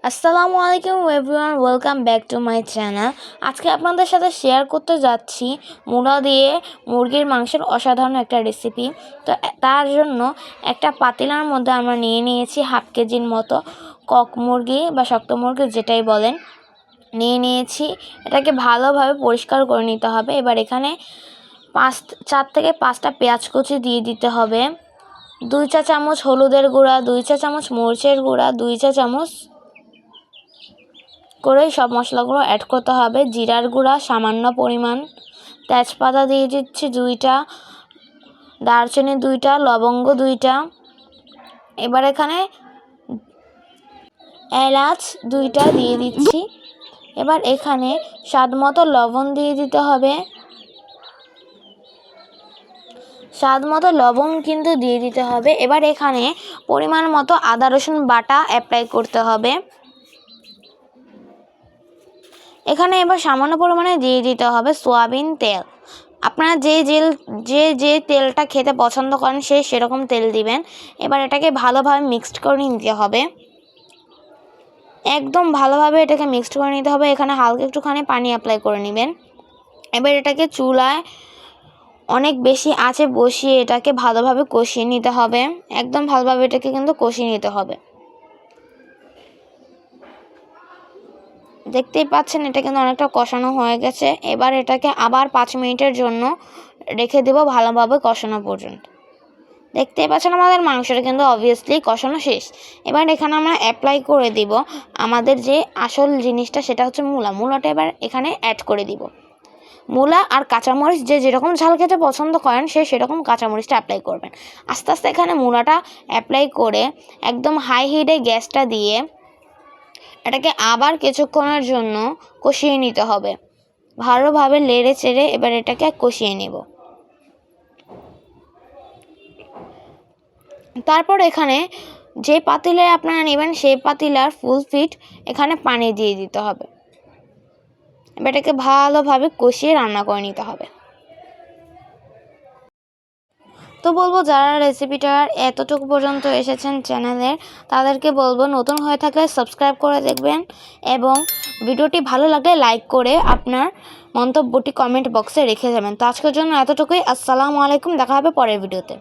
আসসালামু আলাইকুম everyone, welcome back to my channel. আজকে আপনাদের সাথে শেয়ার করতে যাচ্ছি মূলা দিয়ে মুরগির মাংসের অসাধারণ একটা রেসিপি। তো তার জন্য একটা পাতিলার মধ্যে আমরা নিয়েছি হাফ কেজির মতো কক মুরগি বা শক্ত মুরগি যেটাই বলেন, নিয়েছি। এটাকে ভালোভাবে পরিষ্কার করে নিতে হবে। এবার এখানে 4 থেকে 5টা পেঁয়াজ কুচি দিয়ে দিতে হবে, 2 চা চামচ হলুদের গুঁড়া, 2 চা চামচ মরিচের গুঁড়া, 2 চা চামচ করে সব মশলাগুলো অ্যাড করতে হবে। জিরার গুঁড়া সামান্য পরিমাণ, তেজপাতা দিয়ে দিচ্ছি 2টা, দারচিনি 2টা, লবঙ্গ 2টা। এবার এখানে এলাচ 2টা দিয়ে দিচ্ছি। এবার এখানে স্বাদ মতো লবণ দিয়ে দিতে হবে, স্বাদ মতো লবণ কিন্তু দিয়ে দিতে হবে। এবার এখানে পরিমাণ মতো আদা রসুন বাটা অ্যাপ্লাই করতে হবে। এখানে এবার সামান্য পরিমাণে দিয়ে দিতে হবে সয়াবিন তেল। আপনারা যে তেলটা খেতে পছন্দ করেন সেরকম তেল দিবেন। এবার এটাকে ভালোভাবে মিক্সড করে নিতে হবে, একদম ভালোভাবে এটাকে মিক্সড করে নিতে হবে। এখানে হালকা একটুখানি পানি অ্যাপ্লাই করে নেবেন। এবার এটাকে চুলায় অনেক বেশি আঁচে বসিয়ে এটাকে ভালোভাবে কষিয়ে নিতে হবে, একদম ভালোভাবে এটাকে কিন্তু কষিয়ে নিতে হবে। দেখতেই পাচ্ছেন এটা কিন্তু অনেকটা কষানো হয়ে গেছে। এবার এটাকে আবার 5 মিনিটের জন্য রেখে দেব ভালোভাবে কষানো পর্যন্ত। দেখতেই পাচ্ছেন আমাদের মাংসটা কিন্তু অবভিয়াসলি কষানো শেষ। এবার এখানে আমরা অ্যাপ্লাই করে দিব আমাদের যে আসল জিনিসটা, সেটা হচ্ছে মূলাটা এবার এখানে অ্যাড করে দিব। মূলা আর কাঁচামরিচ যেরকম ঝাল খেতে পছন্দ করেন সেরকম কাঁচামরিচটা অ্যাপ্লাই করবেন। আস্তে আস্তে এখানে মূলাটা অ্যাপ্লাই করে একদম হাই হিটে গ্যাসটা দিয়ে এটাকে আবার কিছুক্ষণের জন্য কষিয়ে নিতে হবে, ভালোভাবে নেড়ে চেড়ে এবার এটাকে কষিয়ে নেব। তারপর এখানে যে পাতিলে আপনারা নেবেন সেই পাতিলার ফুল ফিট এখানে পানি দিয়ে দিতে হবে। এবার এটাকে ভালোভাবে কষিয়ে রান্না করে নিতে হবে। তো বলবো যারা রেসিপিটার এতটুকু পর্যন্ত এসেছেন চ্যানেলের, তাদেরকে বলবো নতুন হয়ে থাকলে সাবস্ক্রাইব করে দেখবেন এবং ভিডিওটি ভালো লাগলে লাইক করে আপনার মন্তব্যটি কমেন্ট বক্সে রেখে যাবেন। তো আজকের জন্য এতটুকুই। আসসালামু আলাইকুম, দেখা হবে পরের ভিডিওতে।